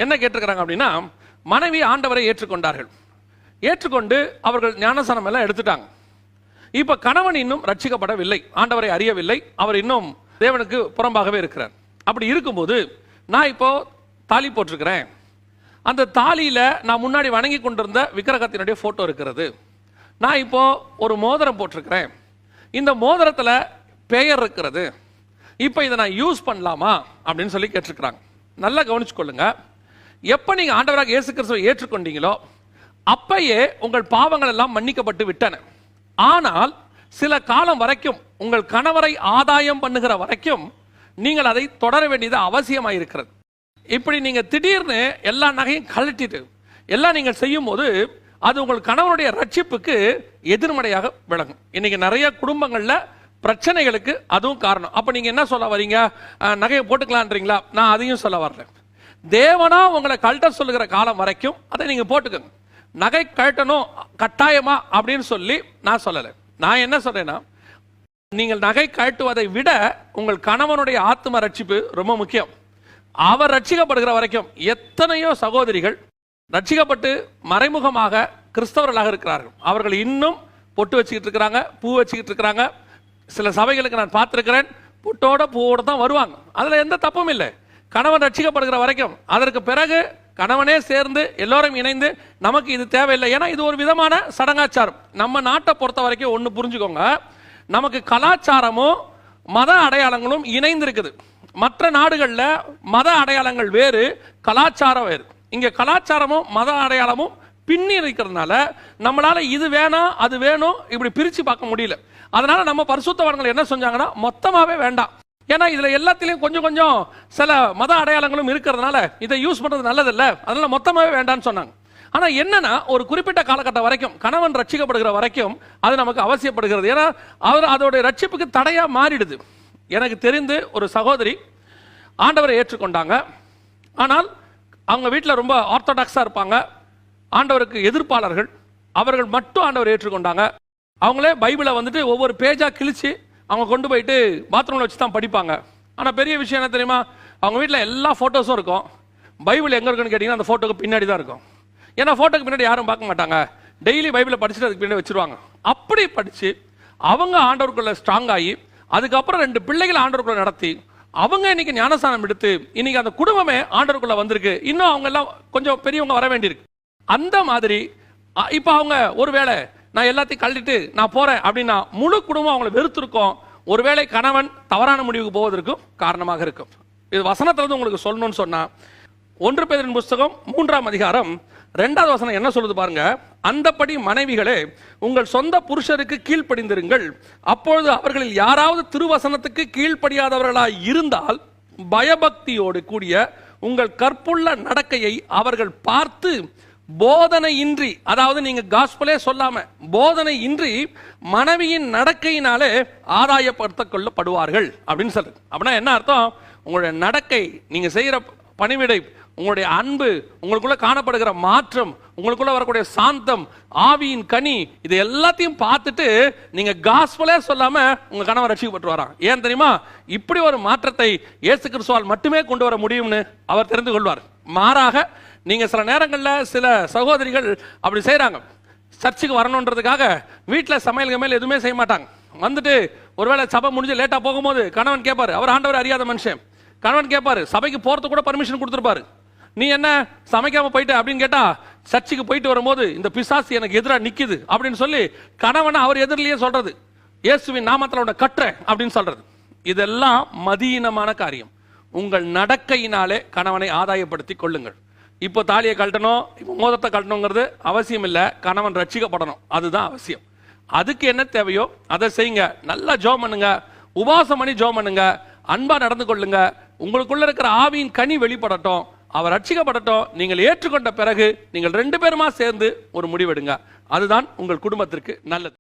என்ன கேட்டிருக்கிறாங்க அப்படின்னா, மனைவி ஆண்டவரை ஏற்றுக்கொண்டார்கள். ஏற்றுக்கொண்டு அவர்கள் ஞானஸ்நானம் எல்லாம் எடுத்துட்டாங்க. இப்ப கணவன் இன்னும் ரட்சிக்கப்படவில்லை, ஆண்டவரை அறியவில்லை, அவர் இன்னும் தேவனுக்கு புறம்பாகவே இருக்கிறார். அப்படி இருக்கும்போது நான் இப்போ தாலி போட்டிருக்கிறேன். அந்த தாலியில நான் முன்னாடி வணங்கி கொண்டிருந்த விக்கிரகத்தினுடைய போட்டோ இருக்கிறது. நான் இப்போ ஒரு மோதிரம் போட்டிருக்கிறேன். இந்த மோதிரத்துல பெயர் இருக்கிறது. இப்போ இதை நான் யூஸ் பண்ணலாமா அப்படின்னு சொல்லி கேட்டிருக்கிறாங்க. நல்லா கவனிச்சுக்கொள்ளுங்க. எப்ப நீங்க ஆண்டவராக இயேசு கிறிஸ்துவை ஏற்றுக்கொண்டீங்களோ அப்பயே உங்கள் பாவங்கள் எல்லாம் மன்னிக்கப்பட்டு விட்டன. ஆனால் சில காலம் வரைக்கும், உங்கள் கணவரை ஆதாயம் பண்ணுகிற வரைக்கும் நீங்கள் அதை தொடர வேண்டியது அவசியமாயிருக்கிறது. இப்படி நீங்க திடீர்னு எல்லா நகையும் கழட்டிட்டு எல்லாம் நீங்கள் செய்யும் போது அது உங்கள் கணவனுடைய ரட்சிப்புக்கு எதிர்மறையாக விளங்கும். இன்னைக்கு நிறைய குடும்பங்கள்ல பிரச்சனைகளுக்கு அதுவும் காரணம். அப்ப நீங்க என்ன சொல்ல வரீங்க? நகையை போட்டுக்கலான்றீங்களா? நான் அதையும் சொல்ல வரேன். தேவனா உங்களை கழட்ட சொல்லுகிற காலம் வரைக்கும் அதை நீங்க போட்டுக்கோங்க. நகை கழட்டணும் கட்டாயமா அப்படின்னு சொல்லி நான் சொல்லலை. நான் என்ன சொல்றேன்னா, நீங்கள் நகை கழட்டுவதை விட உங்கள் கணவனுடைய ஆத்ம ரட்சிப்பு ரொம்ப முக்கியம். அவர் ரட்சிக்கப்படுகிற வரைக்கும் எத்தனையோ சகோதரிகள் ரட்சிக்கப்பட்டு மறைமுகமாக கிறிஸ்தவர்களாக இருக்கிறார்கள். அவர்கள் இன்னும் பொட்டு வச்சுக்கிட்டு இருக்கிறாங்க, பூ வச்சுக்கிட்டு இருக்கிறாங்க. சில சபைகளுக்கு நான் பார்த்திருக்கிறேன், பொட்டோட பூவோட தான் வருவாங்க. அதுல எந்த தப்பும் இல்லை. கணவன் ரட்சிக்கப்படுகிற வரைக்கும், அதற்கு பிறகு கணவனே சேர்ந்து எல்லோரும் இணைந்து நமக்கு இது தேவையில்லை. ஏன்னா இது ஒரு விதமான சடங்காச்சாரம். நம்ம நாட்டை பொறுத்த வரைக்கும் ஒன்று புரிஞ்சுக்கோங்க, நமக்கு கலாச்சாரமும் மத அடையாளங்களும் இணைந்து இருக்குது. மற்ற நாடுகளில் மத அடையாளங்கள் வேறு, கலாச்சாரம் வேறு. இங்க கலாச்சாரமும் மத அடையாளமும் பின்னி இருக்கிறதுனால நம்மளால இது வேணாம் அது வேணும் இப்படி பிரிச்சு பார்க்க முடியல. அதனால நம்ம பரிசுத்தவான்கள் என்ன செஞ்சாங்கன்னா, மொத்தமாவே வேண்டாம். ஏன்னா இதுல எல்லாத்திலையும் கொஞ்சம் கொஞ்சம் சில மத அடையாளங்களும் இருக்கிறதுனால இதை யூஸ் பண்றது நல்லதில்ல, அதனால மொத்தமாவே வேண்டாம்னு சொன்னாங்க. ஆனா என்னன்னா, ஒரு குறிப்பிட்ட காலகட்டம் வரைக்கும், கணவன் ரட்சிக்கப்படுகிற வரைக்கும் அது நமக்கு அவசியப்படுகிறது. ஏன்னா அவர் அதோடைய ரட்சிப்புக்கு தடையா மாறிடுது. எனக்கு தெரிந்து ஒரு சகோதரி ஆண்டவரை ஏற்றுக்கொண்டாங்க. ஆனால் அவங்க வீட்டில் ரொம்ப ஆர்த்தடாக்ஸா இருப்பாங்க, ஆண்டவருக்கு எதிர்ப்பாளர்கள். அவர்கள் மட்டும் ஆண்டவரை ஏற்றுக்கொண்டாங்க. அவங்களே பைபிளை வந்துட்டு ஒவ்வொரு பேஜா கிழிச்சு அவங்க கொண்டு போயிட்டு பாத்ரூம்ல வச்சு தான் படிப்பாங்க. ஆனால் பெரிய விஷயம் என்ன தெரியுமா, அவங்க வீட்டில் எல்லா ஃபோட்டோஸும் இருக்கும். பைபிள் எங்கே இருக்குன்னு கேட்டிங்கன்னா அந்த ஃபோட்டோக்கு பின்னாடி தான் இருக்கும். ஏன்னா ஃபோட்டோக்கு பின்னாடி யாரும் பார்க்க மாட்டாங்க. டெய்லி பைபிளை படிச்சுட்டு அதுக்கு பின்னாடி வச்சிருவாங்க. அப்படி படித்து அவங்க ஆண்டவருக்குள்ள ஸ்ட்ராங் ஆகி அதுக்கப்புறம் 2 பிள்ளைகளை ஆண்டவருக்குள்ள நடத்தி அவங்க இன்னைக்கு ஞானஸ்நானம் எடுத்து இன்னைக்கு அந்த குடும்பமே ஆண்டவருக்குள்ள வந்திருக்கு. இன்னும் அவங்க எல்லாம் கொஞ்சம் பெரியவங்க வர வேண்டியிருக்கு. அந்த மாதிரி இப்போ அவங்க ஒருவேளை நான் எல்லாத்தையும் கழட்டிட்டு நான் போறேன் அப்படின்னா முழு குடும்பம் அவங்களை வெறுத்திருக்கும். ஒருவேளை கணவன் தவறான முடிவுக்கு போவதற்கும் காரணமாக இருக்கும். இது வசனத்திலிருந்து உங்களுக்கு சொல்லணும்னு சொன்னா, 1 பேதுரு புஸ்தகம் 3ஆம் அதிகாரம் 2வது வசனம் என்ன சொல்லுது பாருங்க. அந்தப்படி மனைவிகளே உங்கள் சொந்த புருஷருக்கு கீழ்ப்படிந்திருங்கள். அப்பொழுது அவர்களில் யாராவது திருவசனத்துக்கு கீழ்ப்படியாதவர்களாய் இருந்தால் பயபக்தியோடு கூடிய உங்கள் கற்புள்ள நடக்கையை அவர்கள் பார்த்து போதனையின்றி, அதாவது நீங்க காஸ்பலே சொல்லாம போதனை இன்றி மனைவியின் நடக்கையினாலே ஆதாயப்படுத்திக் கொள்ளப்படுவார்கள் அப்படின்னு சொல்றது. அப்படின்னா என்ன அர்த்தம்? உங்களுடைய நடக்கை, நீங்க செய்யற பணிவிடை, உங்களுடைய அன்பு, உங்களுக்குள்ள காணப்படுகிற மாற்றம், உங்களுக்குள்ள வரக்கூடிய சாந்தம், ஆவியின் கனி, இது எல்லாத்தையும் பார்த்துட்டு நீங்க காஸ்பலே சொல்லாம உங்க கணவன் ரட்சிக்கப்பட்டு வரான். ஏன் தெரியுமா? இப்படி ஒரு மாற்றத்தை இயேசு கிறிஸ்துவால் மட்டுமே கொண்டு வர முடியும்னு அவர் தெரிந்து கொள்வார். மாறாக நீங்க சில நேரங்களில் சில சகோதரிகள் அப்படி செய்யறாங்க. சர்ச்சுக்கு வரணுன்றதுக்காக வீட்டில் சமையல் கமையல் எதுவுமே செய்ய மாட்டாங்க. வந்துட்டு ஒருவேளை சபை முடிஞ்சு லேட்டா போகும்போது கணவன் கேட்பாரு, அவர் ஆண்டவர் அறியாத மனுஷன். கணவன் கேட்பாரு, சபைக்கு போறது கூட பர்மிஷன் கொடுத்துருப்பாரு, நீ என்ன சமைக்காம போயிட்ட அப்படின்னு கேட்டா, சர்ச்சுக்கு போயிட்டு வரும்போது இந்த பிசாசு எனக்கு எதிராக நிக்குது அப்படின்னு சொல்லி கணவனை அவர் எதிரிலேயே சொல்றது, இயேசுவின் நாமத்தில் உன்னை கட்டுறேன் அப்படின்னு சொல்றது. இதெல்லாம் மதியீனமான காரியம். உங்கள் நடக்கையினாலே கணவனை ஆதாயப்படுத்தி கொள்ளுங்கள். இப்போ தாலியை கழட்டணும், இப்போ மோதிரத்தை கழட்டணுங்கிறது அவசியம் இல்லை. கணவன் ரட்சிக்கப்படணும், அதுதான் அவசியம். அதுக்கு என்ன தேவையோ அதை செய்யுங்க. நல்லா ஜெபம் பண்ணுங்க, உபவாசம் பண்ணி ஜெபம் பண்ணுங்க, அன்பா நடந்து கொள்ளுங்க. உங்களுக்குள்ள இருக்கிற ஆவியின் கனி வெளிப்படட்டும், அவர் ரட்சிக்கப்படட்டும். நீங்கள் ஏற்றுக்கொண்ட பிறகு நீங்கள் 2 பேருமா சேர்ந்து ஒரு முடிவெடுங்க. அதுதான் உங்கள் குடும்பத்திற்கு நல்லது.